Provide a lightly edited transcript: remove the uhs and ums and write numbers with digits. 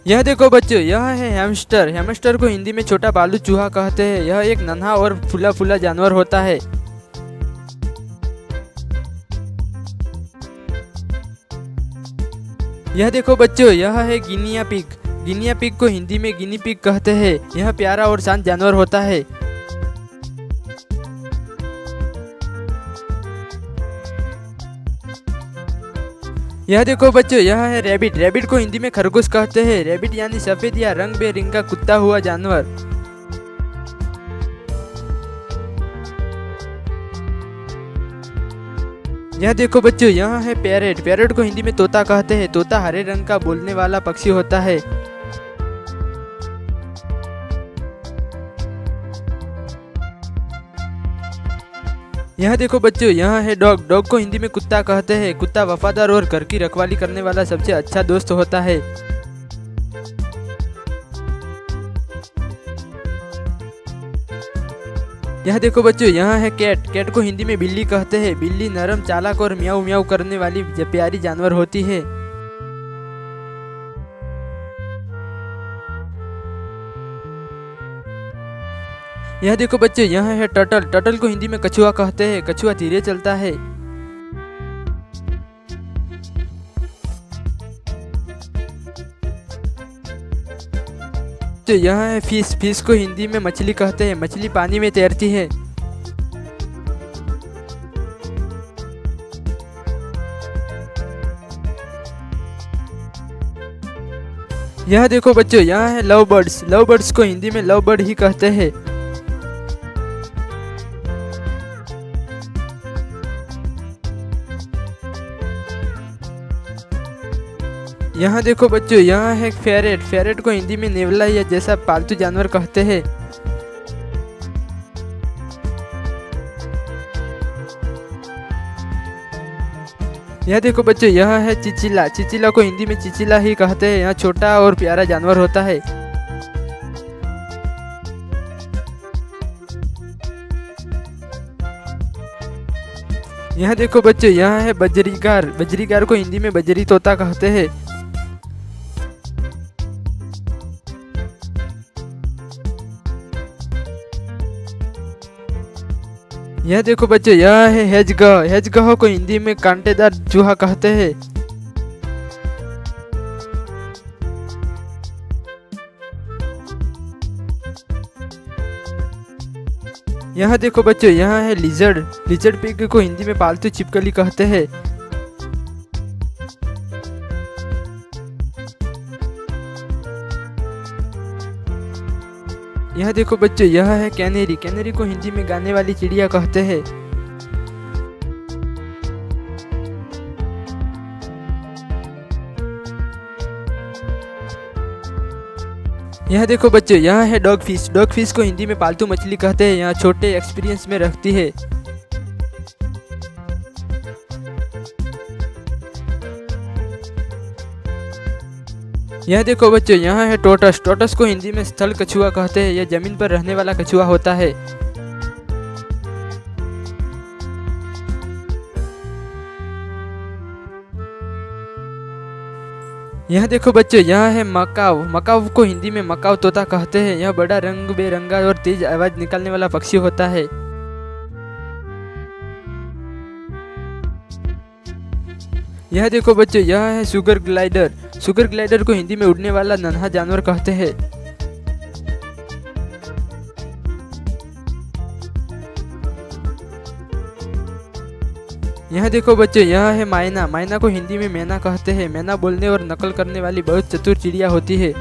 यह देखो बच्चों, यह है हैमस्टर। हैमस्टर को हिंदी में छोटा बालू चूहा कहते हैं। यह एक नन्हा और फूला फूला जानवर होता है। यह देखो बच्चों, यह है गिनिया पिग। गिनिया पिग को हिंदी में गिनी पिग कहते हैं। यह प्यारा और शांत जानवर होता है। यह देखो बच्चों, यह है रैबिट। रैबिट को हिंदी में खरगोश कहते हैं। रैबिट यानी सफेद या रंग बेरंगा कुत्ता हुआ जानवर। यह देखो बच्चों, यह है पैरेट। पैरेट को हिंदी में तोता कहते हैं। तोता हरे रंग का बोलने वाला पक्षी होता है। यह देखो बच्चों, यह है डॉग। डॉग को हिंदी में कुत्ता कहते हैं। कुत्ता वफादार और घर की रखवाली करने वाला सबसे अच्छा दोस्त होता है। यह देखो बच्चों, यह है कैट। कैट को हिंदी में बिल्ली कहते हैं। बिल्ली नरम, चालाक और म्याऊ म्याऊ करने वाली प्यारी जानवर होती है। यह देखो बच्चों, यह है टर्टल। टर्टल को हिंदी में कछुआ कहते हैं। कछुआ धीरे चलता है। तो यह है फिश। फिश को हिंदी में मछली कहते हैं। मछली पानी में तैरती है। यह देखो बच्चों, यह है लव बर्ड्स। लव बर्ड्स को हिंदी में लव बर्ड ही कहते हैं। यहाँ देखो बच्चों, यहाँ है फेरेट। फेरेट को हिंदी में नेवला या जैसा पालतू जानवर कहते हैं। यह देखो बच्चों, यह है चिचिला। चिचिला को हिंदी में चिचिला ही कहते हैं। यह छोटा और प्यारा जानवर होता है। यह देखो बच्चों, यह है बजरीगार। बजरीगार को हिंदी में बजरी तोता कहते हैं। यह देखो बच्चों, यह है हेजगह। हेजगह को हिंदी में कांटेदार चूहा कहते हैं। यह देखो बच्चों, यह है लिजर्ड। लिजर्ड पिग को हिंदी में पालतू छिपकली कहते हैं। यह देखो बच्चों, यह है कैनेरी। कैनेरी को हिंदी में गाने वाली चिड़िया कहते हैं। यह देखो बच्चों, यह है डॉग फिश। डॉग फिश को हिंदी में पालतू मछली कहते हैं। यह छोटे एक्सपीरियंस में रखती है। यह देखो बच्चों, यह है टोटस। टोटस को हिंदी में स्थल कछुआ कहते हैं। यह जमीन पर रहने वाला कछुआ होता है। यह देखो बच्चों, यह है मकाव। मकाव को हिंदी में मकाव तोता कहते हैं। यह बड़ा रंग बेरंगा और तेज आवाज निकालने वाला पक्षी होता है। यह देखो बच्चों, यह है सुगर ग्लाइडर। सुगर ग्लाइडर को हिंदी में उड़ने वाला नन्हा जानवर कहते हैं। यह देखो बच्चों, यह है मायना। मायना को हिंदी में मैना कहते हैं। मैना बोलने और नकल करने वाली बहुत चतुर चिड़िया होती है।